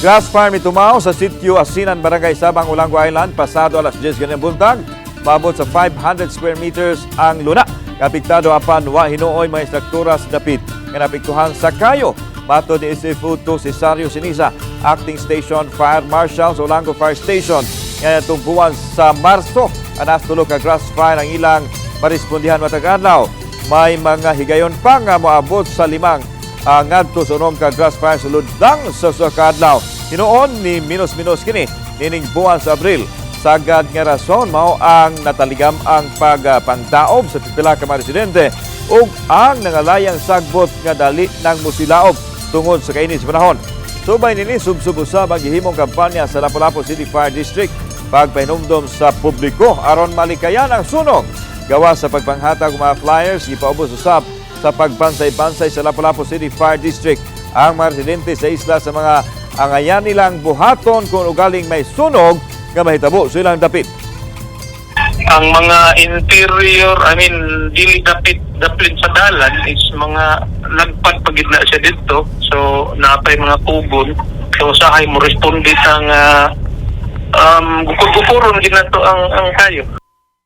Grassfire mitumaw sa sitio Asinan, Barangay Sabang, Olango Island, pasado alas 10 ganyan buntag. Maabot sa 500 square meters ang luna. Kapiktado apan wa hinuoy mga estraktura sa dapit nga napiktuhan sa kayo. Matod ni SFO 2 Cesario Sinisa, Acting Station Fire Marshal sa Olango Fire Station. Ngayon tungkuan sa Marso, anas tulo ka Grassfire ang ilang marespondihan matag adlaw. May mga higayon pa nga moabot sa 5 ngadto sa unom ka Grassfire sulod lang sa kadlaw. Hinuon ni minus kini nining buwan sa Abril. Sagad nga rason mao ang nataligam ang pagpangtaob sa pipila ka mga residente ug ang nangalayang sagbot nga dali nang musilaob tungod sa kainit sa panahon. Subay nini subsub-usab ang gihimong kampanya sa Lapu-Lapu City Fire District pagpahinumdom sa publiko aron malikayan ang sunog. Gawa sa pagpanghatag ng mga flyers, ipaubos usab sa pagbansay-bansay sa Lapu-Lapu City Fire District ang mga residente sa isla sa mga angayan nilang buhaton kung ugaling may sunog nga mahitabo sa ilang dapit. Ang mga interior, dili dapit sa dalan is mga lagpad pagid na siya dito. So, napay mga pugon. So, usahay mo respondit ang gukur-gukuron ginato ang kayo.